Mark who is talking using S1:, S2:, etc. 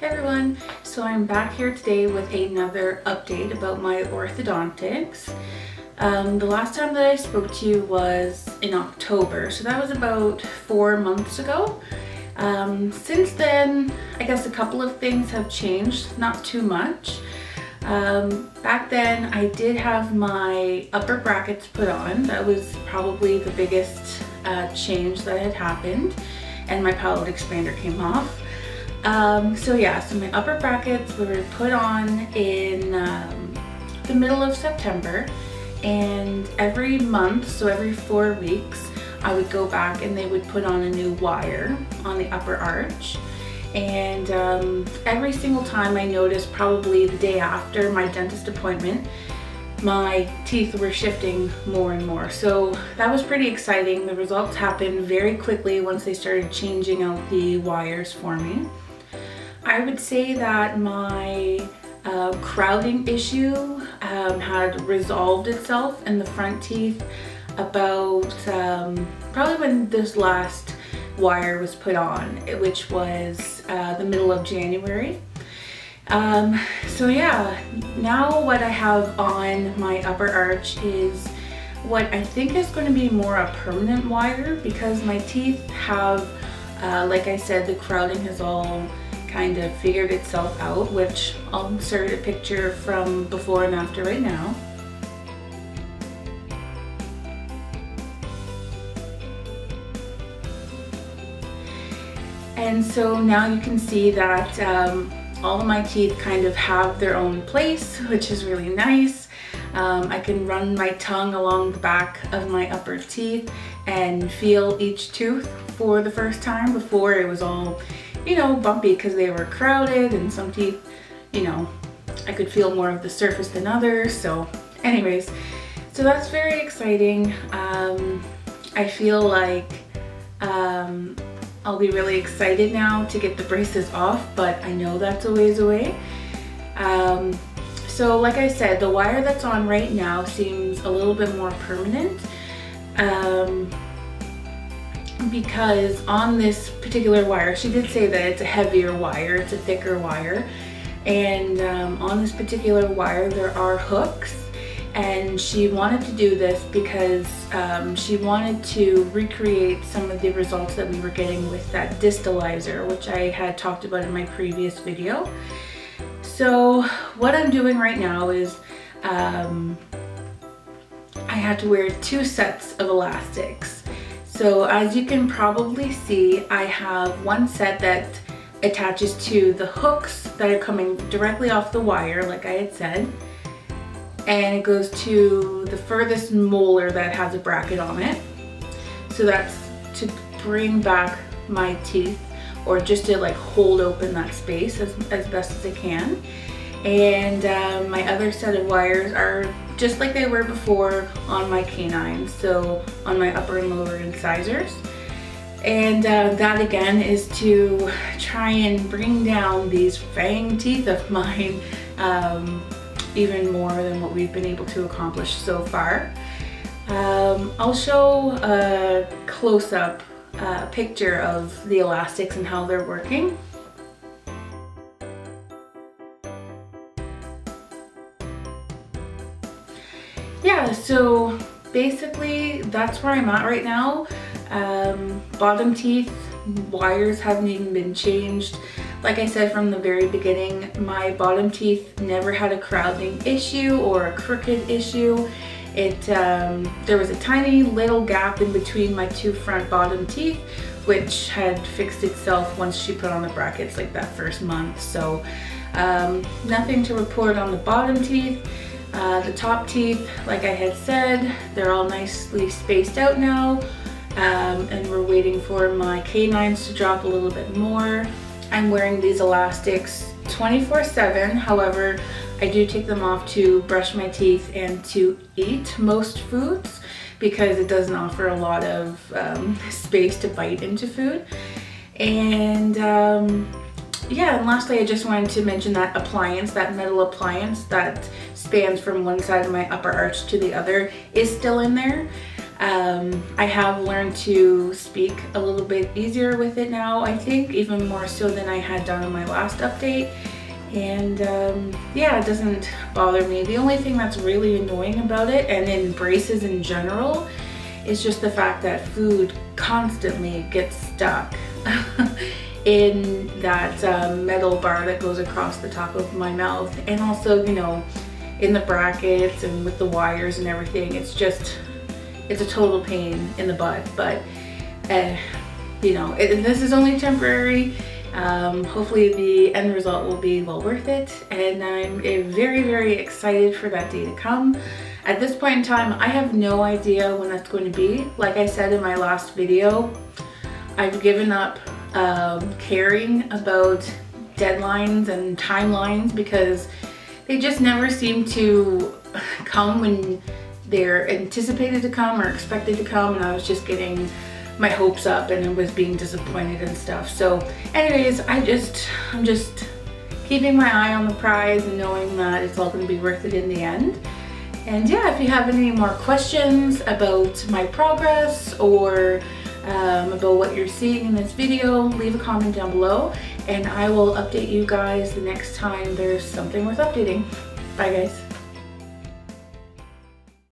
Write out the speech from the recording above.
S1: Hey everyone, so I'm back here today with another update about my orthodontics. The last time that I spoke to you was in October, so that was about 4 months ago. Since then, I guess a couple of things have changed, not too much. Back then I did have my upper brackets put on. That was probably the biggest change that had happened, and my palate expander came off. So my upper brackets were put on in the middle of September, and every month, so every 4 weeks, I would go back and they would put on a new wire on the upper arch. And every single time I noticed, probably the day after my dentist appointment, my teeth were shifting more and more. So that was pretty exciting. The results happened very quickly once they started changing out the wires for me. I would say that my crowding issue had resolved itself in the front teeth about probably when this last wire was put on, which was the middle of January. Now what I have on my upper arch is what I think is going to be more a permanent wire, because my teeth have, like I said, the crowding has all kind of figured itself out, which I'll insert a picture from before and after right now. And so now you can see that all of my teeth kind of have their own place, which is really nice. I can run my tongue along the back of my upper teeth and feel each tooth for the first time. Before, it was all, bumpy because they were crowded, and some teeth, I could feel more of the surface than others. So anyways, so that's very exciting. I feel like I'll be really excited now to get the braces off, but I know that's a ways away. So like I said, the wire that's on right now seems a little bit more permanent, because on this particular wire, she did say that it's a heavier wire, it's a thicker wire, and on this particular wire there are hooks, and she wanted to do this because she wanted to recreate some of the results that we were getting with that distalizer, which I had talked about in my previous video. So what I'm doing right now is I had to wear 2 sets of elastics. So as you can probably see, I have one set that attaches to the hooks that are coming directly off the wire, like I had said, and it goes to the furthest molar that has a bracket on it. So that's to bring back my teeth, or just to like hold open that space as best as I can. And my other set of wires are just like they were before on my canines, so on my upper and lower incisors. And that again is to try and bring down these fang teeth of mine even more than what we've been able to accomplish so far. I'll show a close-up picture of the elastics and how they're working. Yeah, so basically that's where I'm at right now. Bottom teeth wires haven't even been changed. Like I said from the very beginning, my bottom teeth never had a crowding issue or a crooked issue. There was a tiny little gap in between my 2 front bottom teeth, which had fixed itself once she put on the brackets like that first month. So nothing to report on the bottom teeth. The top teeth, like I had said, they're all nicely spaced out now, and we're waiting for my canines to drop a little bit more. I'm wearing these elastics 24/7, however, I do take them off to brush my teeth and to eat most foods, because it doesn't offer a lot of space to bite into food. And yeah, and lastly, I just wanted to mention that appliance, that metal appliance that spans from one side of my upper arch to the other, is still in there. I have learned to speak a little bit easier with it now, I think, even more so than I had done in my last update. And yeah, it doesn't bother me. The only thing that's really annoying about it, and in braces in general, is just the fact that food constantly gets stuck in that metal bar that goes across the top of my mouth, and also, you know, in the brackets and with the wires and everything. It's a total pain in the butt, but you know, this is only temporary. Hopefully the end result will be well worth it, and I'm very, very excited for that day to come. At this point in time, I have no idea when that's going to be. Like I said in my last video, I've given up caring about deadlines and timelines because they just never seem to come when they're anticipated to come or expected to come, and I was just getting my hopes up and I was being disappointed and stuff. So anyways, I'm just keeping my eye on the prize and knowing that it's all going to be worth it in the end. And yeah, if you have any more questions about my progress or about what you're seeing in this video, leave a comment down below and I will update you guys the next time there's something worth updating. Bye guys.